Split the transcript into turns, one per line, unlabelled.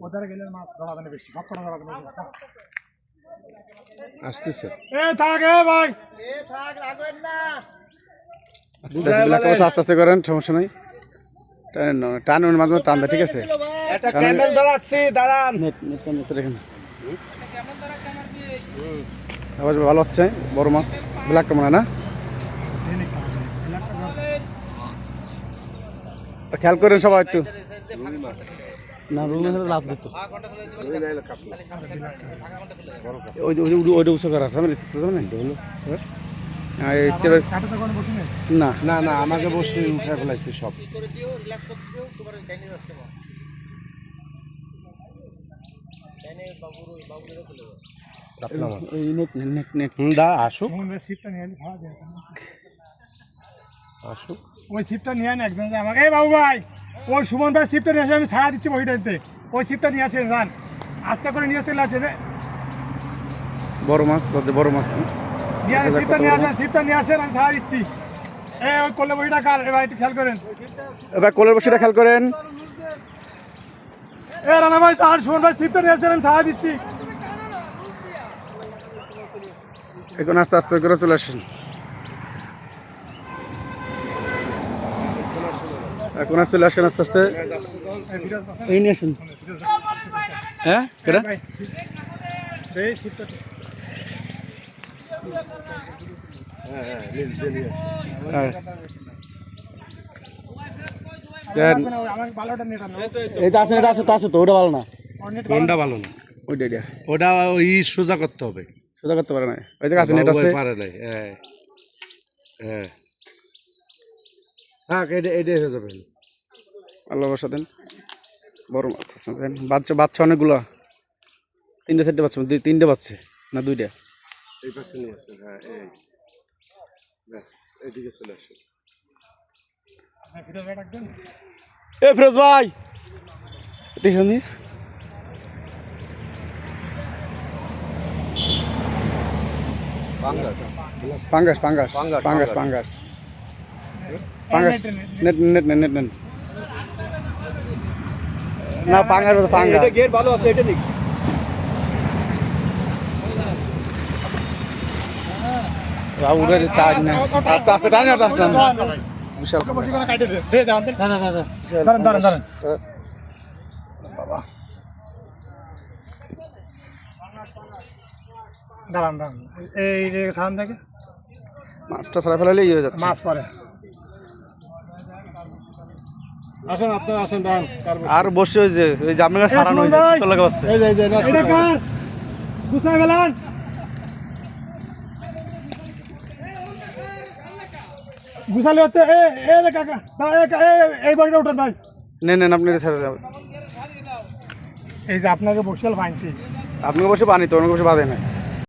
ওধারে গেলে মাছ ধরা যাবে বেশি, সব কটা ধরা যাবে।
আসতেছে
এ থাক এ ভাই,
এ থাক রাখবেন না।
আস্তে আস্তে করেন, সমস্যা নাই। টান মাঝে মাঝে টান দেয়, ঠিক আছে।
একটা ক্যামেল ধরাচ্ছি, দাঁড়ান।
দেখেন আবার ভালো হচ্ছে, বড় মাছ ব্ল্যাক মনে হয় না। খেয়াল করেন সবাই একটু। না রুই মাছ লাভ দিত, ওইটা উঁচু করা আছে না
না না, আমাকে বসে উঠে ফেলাইছে সব। আসুক আসুক, ওই সিপটা নিয়ে আন একজন আমাকে। এই বাবু ভাই, ওই সুমন ভাই সিপটা নিয়ে আসে, আমি ছাড়া দিচ্ছি বইটাতে। ওই সিপটা নিয়ে আসেন, যান আস্তে করে নিয়ে চলে আসেন।
বড় মাছ, বড় মাছ
সিপটা নিয়ে আসেন, সিপটা নিয়ে আসেন, আমি ছাড়া দিচ্ছি। এই ওই কোলে বইটা কার, এবার একটু খেয়াল করেন।
এবার কোলের বসিটা খেয়াল করেন।
এ রানা ভাই, আর সুমন ভাই সিপটা নিয়ে আসেন, আমি ছাড়া দিচ্ছি।
এখন আস্তে আস্তে করে চলে আসেন। এখন চলে আসেন আস্তে আস্তে, এই নিয়ে আসেন। হ্যাঁ কেটা এইটা আছে, এটা আছে, তা আছে তো, ওটা ভালো না।
কোনটা ভালো না?
ওইটা
ওটা ওই সোজা করতে হবে,
সোজা করতে পারে না। ওই যে আছে, নেট আছে,
পারে নাই। হ্যাঁ হ্যাঁ হ্যাঁ, এটা হয়ে যাবে।
আল্লাহ বসা দেন। বড় মাছ আছে, দেন। বাচ্চা বাচ্চা অনেকগুলো, 3-4টে বাচ্চা, 3টে বাচ্চা না 2টা।
এই পাশে নিয়ে আসেন। হ্যাঁ, এই ব্যাস, এইদিকে চলে আসেন।
এ ফিরোজ ভাই দেখুন, পাঙ্গাস পাঙ্গাস পাঙ্গাস পাঙ্গাস পাঙ্গাস, net net net net net না, পাঙ্গাস পাঙ্গাস।
এটা গের ভালো আছে, এটা দেখি।
উড়ে টান না, আস্তে আস্তে টান, আস্তে আস্তে বিশাল
দাঁড়ান দাঁড়ান দাঁড়ান।
বাবা,
দাঁড়ান দাঁড়ান, এই যে সান থেকে
মাছটা ছাড়া ফেলালেই হয়ে যাচ্ছে।
মাছ পরে আসেন, আপনারা আসেন, দাঁড়ান।
আর বসে ওই যে আপনার সারানো হয়েছে, সুতো লাগা হচ্ছে।
এটা কার গুছাই ফেলান। গুছালে হচ্ছে এ রে কাকা, এই বাড়িটা উঠেন ভাই।
নেন নেন, আপনি ছেড়ে যাবেন।
এই যে আপনাকে বসিয়াল ফাইনছি,
আপনাকে বসে পানি তো, অনেক বসে বাঁধে না।